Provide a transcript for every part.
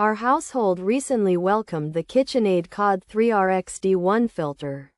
Our household recently welcomed the KitchenAid KAD3RXD1 Filter.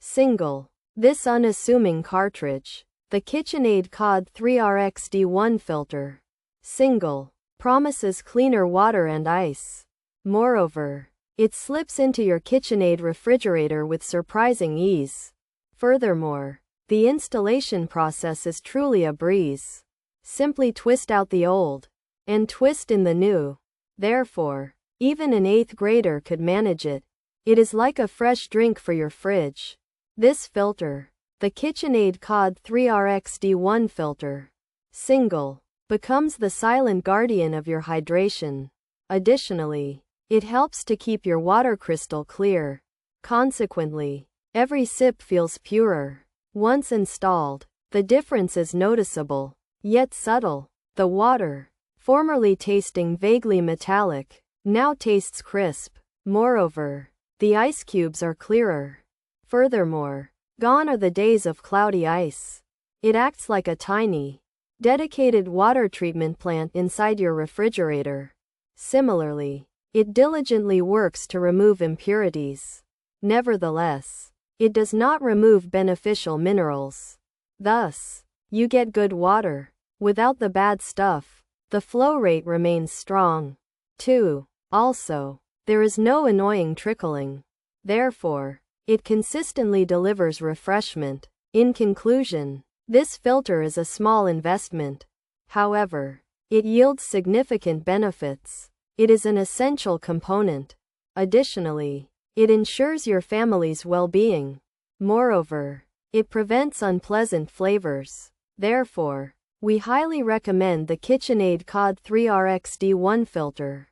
Single. This unassuming cartridge. The KitchenAid KAD3RXD1 Filter. Single. Promises cleaner water and ice. Moreover, it slips into your KitchenAid refrigerator with surprising ease. Furthermore, the installation process is truly a breeze. Simply twist out the old and twist in the new. Therefore, even an 8th grader could manage it. It is like a fresh drink for your fridge. This filter, the KitchenAid KAD3RXD1 Filter. Single, becomes the silent guardian of your hydration. Additionally, it helps to keep your water crystal clear. Consequently, every sip feels purer. Once installed, the difference is noticeable, yet subtle. The water, formerly tasting vaguely metallic, now tastes crisp. Moreover, the ice cubes are clearer. Furthermore, gone are the days of cloudy ice. It acts like a tiny, dedicated water treatment plant inside your refrigerator. Similarly, it diligently works to remove impurities. Nevertheless, it does not remove beneficial minerals. Thus, you get good water without the bad stuff. The flow rate remains strong. 2. Also, there is no annoying trickling. Therefore, it consistently delivers refreshment. In conclusion, this filter is a small investment. However, it yields significant benefits. It is an essential component. Additionally, it ensures your family's well-being. Moreover, it prevents unpleasant flavors. Therefore, we highly recommend the KitchenAid KAD3RXD1 Filter.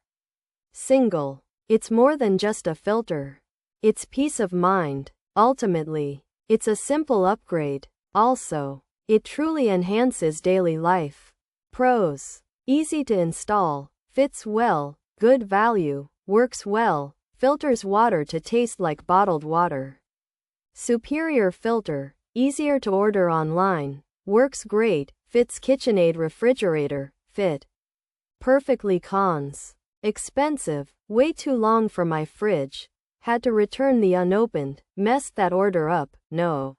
Single. It's more than just a filter. It's peace of mind. Ultimately, it's a simple upgrade. Also, it truly enhances daily life. Pros. Easy to install, fits well, good value, works well, filters water to taste like bottled water. Superior filter, easier to order online, works great, fits KitchenAid refrigerator, fit perfectly. Cons. Expensive, way too long for my fridge, had to return the unopened, messed that order up. No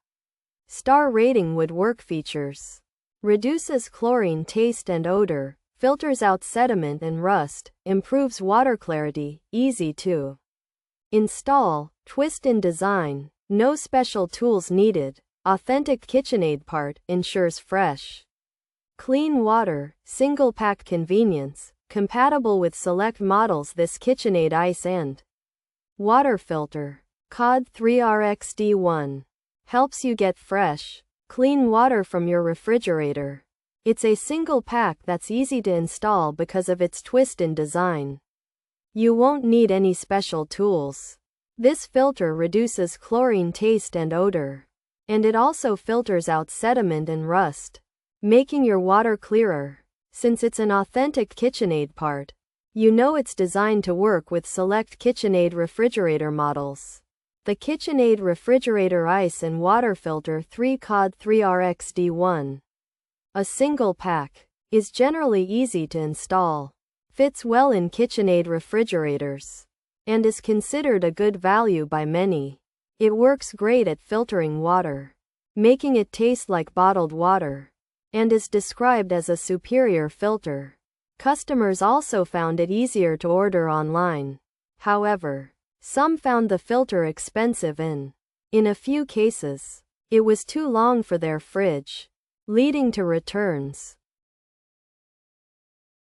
star rating would work. Features. Reduces chlorine taste and odor, filters out sediment and rust, improves water clarity, easy to install, twist-in design, no special tools needed, authentic KitchenAid part, ensures fresh, clean water, single-pack convenience, compatible with select models. This KitchenAid ice and water filter, KAD3RXD1, helps you get fresh, clean water from your refrigerator. It's a single pack that's easy to install because of its twist-in design. You won't need any special tools. This filter reduces chlorine taste and odor, and it also filters out sediment and rust, making your water clearer. Since it's an authentic KitchenAid part, you know it's designed to work with select KitchenAid refrigerator models. The KitchenAid Refrigerator Ice and Water Filter 3 KAD3RXD1. A single pack, is generally easy to install, fits well in KitchenAid refrigerators, and is considered a good value by many. It works great at filtering water, making it taste like bottled water, and is described as a superior filter. Customers also found it easier to order online. However, some found the filter expensive and, in a few cases, it was too long for their fridge, leading to returns.